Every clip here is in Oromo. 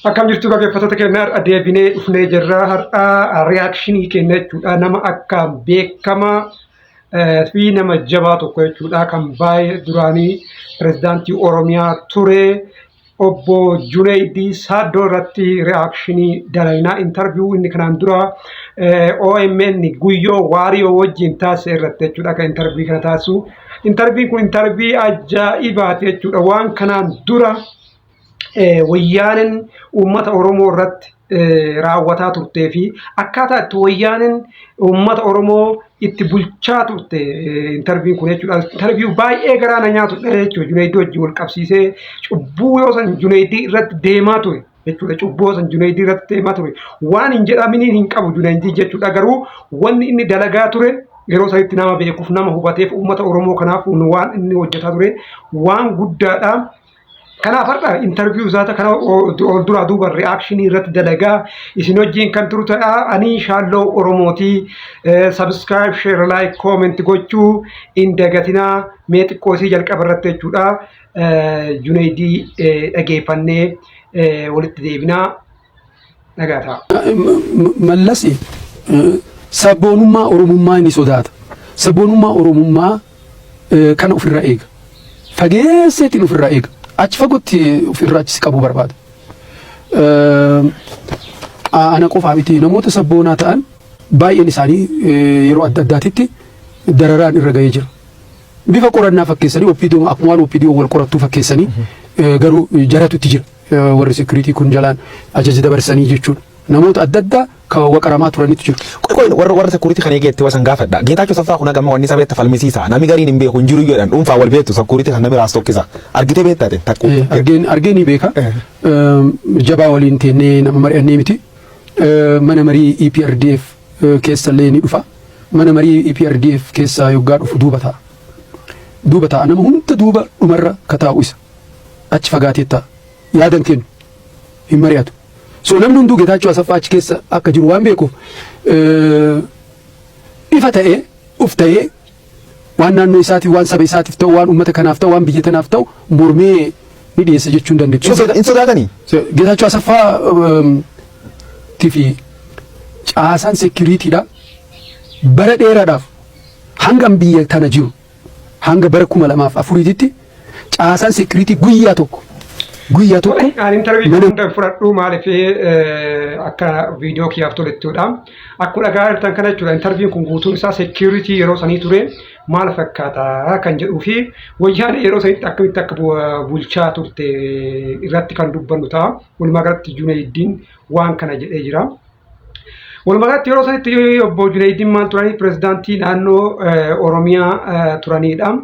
Akkam jirtu dhaggeeffattoota keenya deebinee dhufnee jirra. Har'a reakshinii kenna jechuudha. Nama akka beekamaa fi nama jabaa tokko jechuudha. Kan baay'ee duraanii pirezidaantii Oromiyaa ture obbo Junayd Saddoo irratti reakshinii dalagnaa interviyuu inni kanaan dura OMN guyyoo waariyoo wajjin taasise irratti jechuudha. Kan interviyuu kana taasisu. Interviyuun kun interviyuu ajaa'ibaati jechuudha. Waan kanaan dura wayyaaneen uummata Oromoo irratti raawwataa turtee fi akkaataa itti wayyaaneen uummata Oromoo itti bulchaa turte interviyuun kun jechuudha. Interviyuu baay'ee garaa na nyaatudha jechuudha. Junayd wajjin wal qabsiisee cubbuu yoo san Junayd irratti deemaa ture jechuudha. Cubbuu san Junayd irratti deemaa ture. Waan hin jedhaminiin hin qabu Junayd jechuudha. Garuu wanni inni dalagaa ture yeroo sanitti nama beekuuf nama hubateef uummata Oromoo kanaaf waan inni hojjetaa ture waan guddaadha. Kanaaf har'a interviyuu zaata kana ol dura duuba reakshinii irratti dalagaa isin wajjin kan turu ta'a. Ani shaalloo Oromooti. Subscribe, share, like, comment gochuu hin dagatinaa. Mee xiqqoo isii jalqaba irratti jechuudha. Junayd dhageeffannee walitti deebinaa dhagaata. Mallasi sabboonummaa Oromummaa ni sodaata. Sabboonummaa Oromummaa kana ofirraa eega. Fageesseetiin ofirraa eega. Achi fagootti ofirraa achis qabu barbaada. Ana qofaa miti namoota sabboonaa ta'an baay'een isaanii yeroo adda addaatitti dararaan irra ga'ee jira. Bifa qorannaa fakkeessanii akkuma waan OPDO wal qorattuu fakkeessanii garuu jaratu itti jira. Warri security kun jalaan ajaja dabarsanii jechuudha. Namoota adda addaa kan waqaramaa turanitu jiru. Warra security kan eegeetti wasan gaafadha. Geetaachoo Saffaa kun gama wanni sabeetta falmisiisa. Namni gariin hin beeku hin jiru jedhan dhuunfaa wal beektu security kan namni raas tokkisa. Argitee beektaate taqqu. Argeen beeka. Jabaa waliin teennee nama mari'annee miti. Mana marii EPRDF keessa illee ni dhufa. Mana marii EPRDF keessa yoggaa dhufu duuba ta'a. Duuba ta'a nama hunda duuba dhumarra kataa'u isa. Achi fagaatee ta'a. Yaadan kennu hin mari'atu. So namni hunduu Geetaachoo Asaffaa achi keessa akka jiru waan beekuuf ifa ta'ee uf ta'ee waan naannoo isaatiif waan saba isaatiif ta'u waan uummata kanaaf ta'u waan biyya tanaaf ta'u mormee ni dhiyeessa jechuun dandeettu. In sodaatanii? Geetaachoo Asaffaa fi caasaan sekiriitiidha bara dheeraadhaaf hanga biyya tana jiru hanga bara 2004tti caasaan sekiriitii guyyaa tokko. Ani interviyuu hunda fudhadhu maaliif akka viidiyoo kiyyaaf tolettudha. Akkuma dhagaa jirtan kana jechuudha. Interviyuun kun guutuun isaa security yeroo sanii ture maal fakkaata kan jedhuu fi wayyaanee yeroo sanitti akkamitti akka bulchaa turte irratti kan dubbannu ta'a. Walumaa galatti Junaydiin waan kana jedhee jira. Walumaa galatti yeroo sanitti obbo Junaydiin maal turanii pirezidaantii naannoo Oromiyaa turanidha.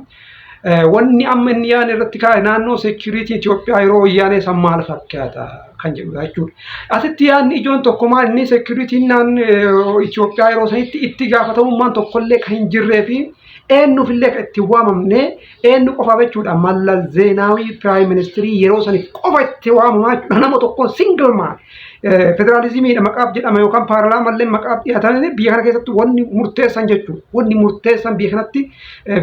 Wanni amma inni yaane irratti kaa'e naannoo security Itoophiyaa yeroo wayyaanee san maal fakkaata kan jedhudha jechuudha. Asitti yaadni ijoon tokko maal inni security naannoo Itoophiyaa yeroo sanitti itti gaafatamummaan tokkollee kan hin jirree fi eenyuufillee kan itti waamamne eenyu qofa jechuudha. Mallas Zeenaawii Prime Ministrii yeroo saniif qofa itti waamamaa jechuudha. Nama tokkoon single man federalizimiidha maqaaf jedhama yookaan paarlaamallee maqaaf dhiyaatan biyya kana keessatti wanni murteessan jechuudha. Wanni murteessan biyya kanatti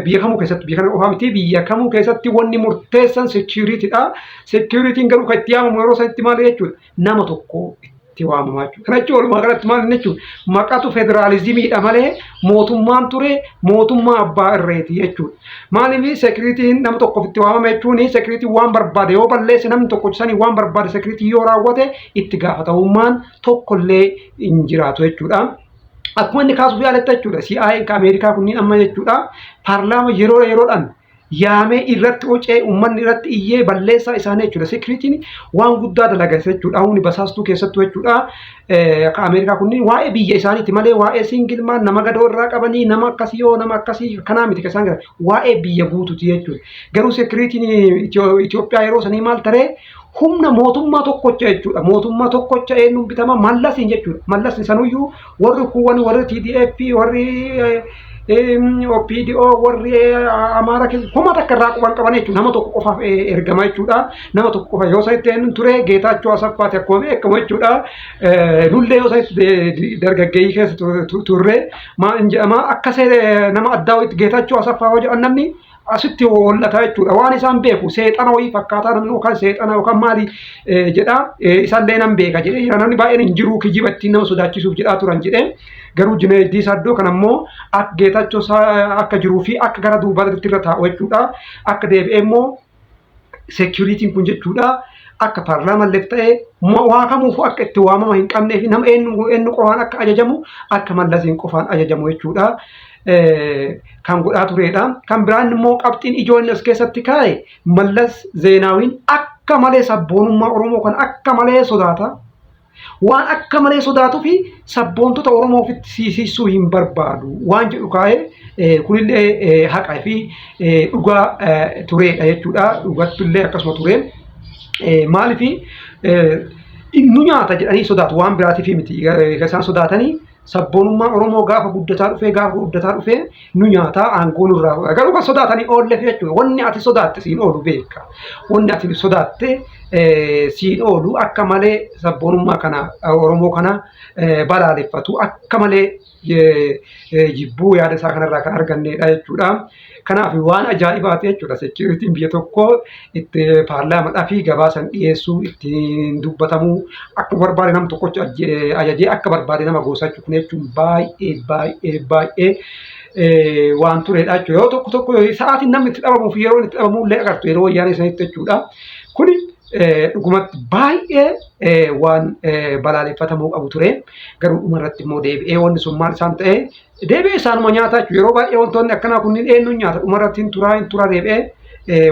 biyya kamuu keessatti biyya kana qofaa miti biyya kamuu keessatti wanni murteessan securityidha. Security'n garuu kan itti waamamu yeroo sanitti maal jechuudha. Nama tokko itti waamamaa jechuudha. Kana jechuun walumaa galatti maal jechuudha. Maqatu federalizimiidha malee mootummaan ture mootummaa abbaa irreeti jechuudha. Maaliif security'n nama tokkoof itti waamama jechuun security waan barbaade yoo balleesse namni tokko sanii waan barbaade security yoo raawwate itti gaafatamummaan tokkollee hin jiraatu jechuudha. Akkuma inni kaasuuf yaalatta jechuudha. CIA ka Ameerikaa kunniin amma jechuudha. Paarlaama yeroodhaan yaamee irratti hocee uummanni irratti iyyee balleessaa isaanii jechuudha. Security'n waan guddaa dalagas jechuudha. Humni basaastuu keessattuu jechuudha. Ka Ameerikaa kunniin waa'ee biyya isaaniiti malee waa'ee singilmaan nama gadoo irraa qabanii nama akkasii yoo nama akkasii kanaa miti kan isaan waa'ee biyya guutuuti jechuudha. Garuu security'n Itoophiyaa yeroo sanii maal taree humna mootummaa tokkocha jechuudha. Mootummaa tokkocha eenyuun bitama Mallasiin jechuudha. Mallasni sanuyyuu warri kuwwan warri TDF warri OPDO warri Amaaraa keessa kuma takka irraa quban qaban jechuudha. Nama tokko qofaaf ergama jechuudha. Nama tokko qofa yoo sanitti eenyuun ture Geetaachoo Asaffaati akkuma beekamu jechuudha. Lullee yoo sanitti dargaggeeyyii keessa turre maa jedhama akkasii nama addaa wayitti Geetaachoo Asaffaa yoo jedhan namni asitti hollata jechuudha. Waan isaan beeku seexana wayii fakkaataa namni yookaan seexana yookaan maali jedha isaallee nan beeka jedhee jira. Namni baay'een hin jiru kijiba ittiin nama sodaachisuuf jedhaa turan jedhee garuu Junaayid Saddoo kan ammoo akka Geetachoo akka jiruu fi akka gara duubaatti irra taa'u jechuudha. Akka deebi'ee immoo security'n kun jechuudha. Akka paarlaamaan ta'ee waa kamuuf akka itti waamama hin qabnee fi nama eenyu qofaan akka ajajamu akka Mallasiin qofaan ajajamu jechuudha. Kan godhaa turedha. Kan biraan immoo qabxiin ijoon as keessatti kaa'e Mallas Zeenaawiin akka malee sabboonummaa Oromoo kan akka malee sodaata. Waan akka malee sodaatuu fi sabboontota Oromoo ofitti siisisuu hin barbaadu. Waan jedhu kaa'e kunillee haqaa fi dhugaa turedha jechuudha. Dhugattullee akkasuma tureen. Maalifi nu nyaata jedhanii sodaatu waan biraatiif miti isaan sodaatanii sabboonummaa Oromoo gaafa guddataa dhufee nu nyaata aangoo nurraa garuu kan sodaatanii oolleef jechuudha. Wanni ati sodaatte siin oolu beeka. Wanni ati sodaatte siin oolu akka malee sabboonummaa kana Oromoo kana balaaleffatu akka malee jibbuu yaada isaa kanarraa kan argannedha jechuudha. Kanaaf waan ajaa'ibaati jechuudha. Security'n biyya tokko itti paarlaamaadhaa fi gabaasan dhiyeessuu ittiin dubbatamu akka barbaade nam tokkochi ajajee akka barbaade nama goosachuu kun jechuun baay'ee waan turedha jechuudha. Yoo tokko sa'aatiin namni itti dhabamuuf yeroo itti dhabamu illee agartu yeroo wayyaanee sanitti jechuudha. Kuni dhugumatti baay'ee waan balaaleffatamuu qabu ture. Garuu dhumarratti immoo deebi'ee wanni sun maal isaan ta'e deebi'ee isaanuma nyaataa jechuudha. Yeroo baay'ee wantoonni akkanaa kunniin eenyuun nyaata dhumarratti hin tura deebi'ee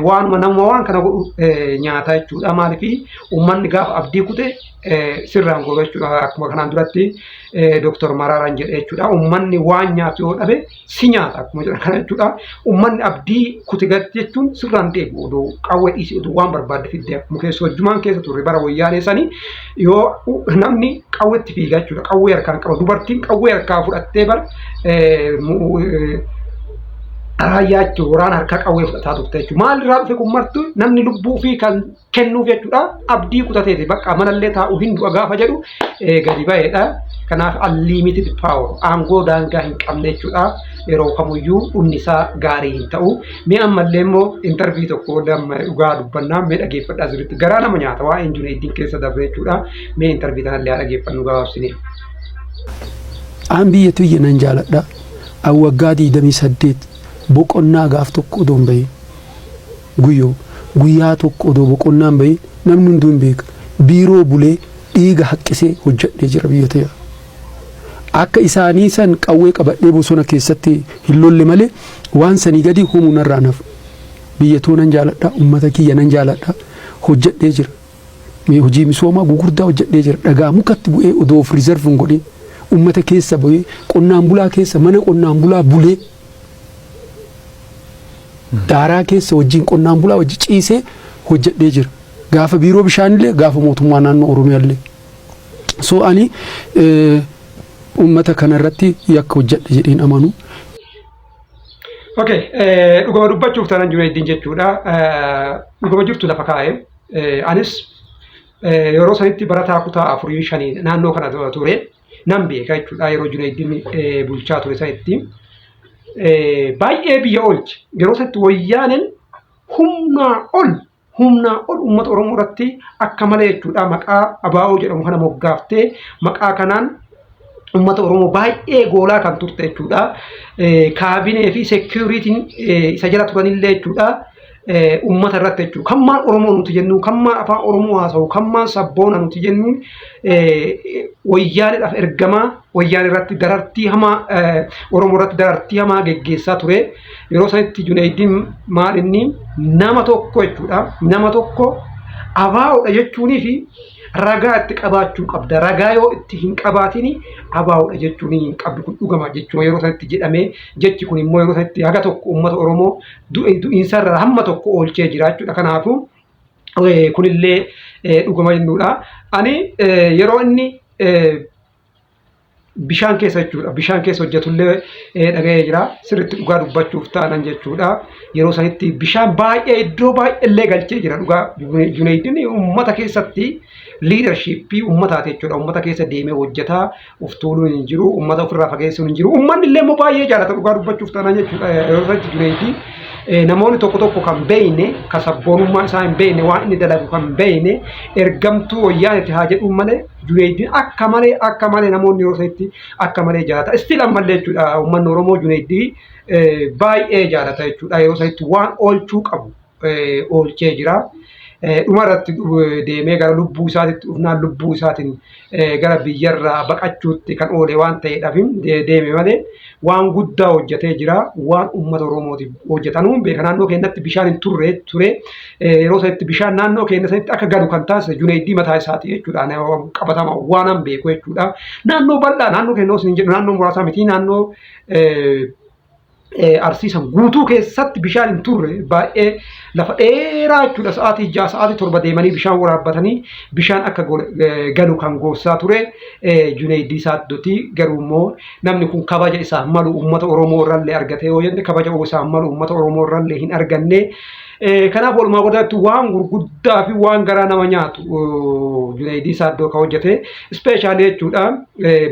waanuma nama waan kana godhu nyaata jechuudha. Maaliif uummanni gaafa abdii kute sirraan godhu jechuudha. Akkuma kanaan duratti Dr. Maraaraan jedhe jechuudha. Uummanni waan nyaatu yoo dhabe si nyaata akkuma jedhan kana jechuudha. Uummanni abdii kute gatti jechuun sirraan deebi'u odoo qawwee dhiisee odoo waan barbaadde fiddee akkuma keessa hojjumaan keessa turre bara wayyaanee sanii yoo namni qawweetti fiigaa jechuudha. Qawwee harkaan qaba. Dubartiin qawwee harkaa fudhattee bara raayyaa jechuudha. Waraana harkaa qawwee fudhataa turte jechuudha. Maalirraa dhufe kun martu namni lubbuu fi kan kennuuf jechuudha. Abdii kutateeti bakka manallee taa'u hin du'a gaafa jedhu gadi ba'eedha. Kanaaf unlimited power aangoo daangaa hin qabne jechuudha. Yeroo kamuyyuu dhumni isaa gaarii hin ta'u. Mee ammallee immoo intervii tokko dhugaa dubbannaa mee dhageeffadhaa jirutti garaa nama nyaata waa Junaayid keessa dabre jechuudha. Mee intervii kanallee dhageeffannu gabaabsinee. Aan biyyattuu iyyanan jaaladha. Waggaa 28 boqonnaa gaaf tokko odoo hin bahin guyyaa tokko odoo boqonnaan bahin namni hunduu hin beeka. Biiroo bulee dhiiga haqqisee hojjedhee jira biyya ta'e. Akka isaanii san qawwee qabadhee bosona keessatti hin lolle malee waan sanii gadi humuu narraa nafu. Biyyattuu nan jaaladha. Uummata kiyya nan jaaladha. Hojjedhee jira. Hojii misoomaa gugurdaa hojjedhee jira. Dhagaa mukatti bu'ee odoo of riizarv hin godhin uummata keessa bu'ee qonnaan bulaa keessa mana qonnaan bulaa bulee daaraa keessa wajjin qonnaan bulaa wajji ciisee hojjedhee jira. Gaafa biiroo bishaanillee gaafa mootummaa naannoo Oromiyaallee. So ani uummata kanarratti yakka hojjedhe jedheen amanu. Okay, dhugama dubbachuuf taanaan Junaayid jechuudha. Dhugama jirtu lafa kaa'e. Anis yeroo sanitti barataa kutaa 4-5 naannoo kana ture. Nan beeka jechuudha yeroo Junaayid bulchaa ture sanitti. Baay'ee biyya oolche. Yeroo sanitti wayyaaneen humnaa ol uummata Oromoo irratti akka malee jechuudha maqaa ABO jedhamu kana moggaaftee maqaa kanaan uummata Oromoo baay'ee goolaa kan turte jechuudha. Kaabinee fi security'n isa jala turanillee jechuudha. Uummata irratti jechuudha. Kan maal Oromoo nuti jennu, kan maal afaan Oromoo haasawu, kan maal sabboona nuti jennu wayyaanidhaaf ergamaa wayyaan irratti darartii hamaa Oromoo irratti darartii hamaa geggeessaa ture. Yeroo sanitti Junaayid maal inni nama tokko jechuudha. Nama tokko ABO'dha jechuunii fi ragaa itti qabaachuu qabda. Ragaa yoo itti hin qabaatini ABO'dha jechuun hin qabdu kun dhugama jechuudha. Yeroo sanitti jedhamee jechi kun immoo yeroo sanitti haga tokko uummata Oromoo du'iinsarra hamma tokko oolchee jira jechuudha. Kanaafuu kunillee dhugama jennuudha. Ani yeroo inni bishaan keessa jechuudha. Bishaan keessa hojjetullee dhaga'ee jira. Sirriitti dhugaa dubbachuuf taanan jechuudha. Yeroo sanitti bishaan baay'ee iddoo baay'eellee galchee jira. Dhugaa Junaayid uummata keessatti liidarshiippii uummataati jechuudha. Uummata keessa deemee hojjetaa of tuuluun hin jiru. Uummata ofirraa fageessuun hin jiru. Uummanni illee immoo baay'ee jaalata dhugaa dubbachuuf taanan jechuudha. Yeroo sanitti Junaayid namoonni tokko kan beeyne ka sabboonummaa isaa hin beeyne waan inni dalagu kan beeyne ergamtuu wayyaanitti haa jedhuun malee Junaydin akka malee namoonni yeroo isaatti akka malee jaalata istil ammallee jechuudha uummanni Oromoo Junaydii baay'ee jaalata jechuudha yeroo isaatti waan oolchuu qabu oolchee jira. Dhumarratti deemee gara lubbuu isaatiitti dhufnaan lubbuu isaatiin gara biyyarraa baqachuutti kan oole waan ta'eedhaaf deeme malee waan guddaa hojjetee jira waan uummata Oromootiif hojjetanuun beeka naannoo keenyatti bishaan hin ture yeroo isaatti bishaan naannoo keenya akka galu kan taasise Junaydii mataa isaati jechuudha qabatama waan an beeku jechuudha naannoo bal'aa naannoo keenya osoo hin jedhu naannoo muraasaa miti naannoo arsiisan guutuu keessatti bishaan hin turre baay'ee lafa dheeraa jechuudha sa'aatii 6 sa'aatii 7 deemanii bishaan waraabbatanii bishaan akka galu kan goorsaa ture Junaydii Saaddotii garuu immoo namni kun kabaja isaa malu uummata Oromoo irrallee argatee yoo jenne kabaja isaa malu uummata Oromoo irrallee hin arganne kanaaf walumaa galatti waan gurguddaa fi waan garaa nama nyaatu Junaydii Saaddoo kan hojjete ispeeshaalii jechuudha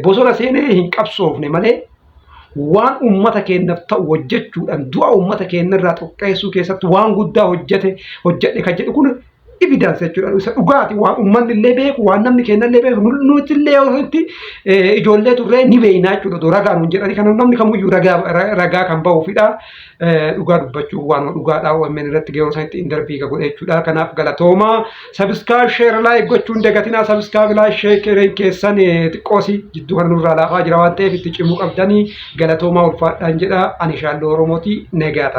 bosona seenee hin qabsoofne malee waan ummata keenyaaf ta'u hojjechuudhaan du'a ummata keenyarraa xoqqeessuu keessatti waan guddaa hojjete kan jedhu kun evidence jechuudha isa dhugaati waan ummanni illee beeku waan namni keenyallee beeku nuti illee yerootti ijoollee turree ni beeknaa jechuudha ragaan hin jedhani kan namni kamiyyuu ragaa kan ba'uufidha dhugaa dubbachuu waan dhugaadhaa OMN irratti yeroo isaatti interview godhe jechuudha kanaaf galatooma subscribe share like gochuun dagatinaa subscribe like share keessan xiqqoosi jidduu kan nurraa laafaa jira waan ta'eef itti cimuu qabdanii galatooma ulfaadhaan jedha ani shaalloo Oromooti nagaata.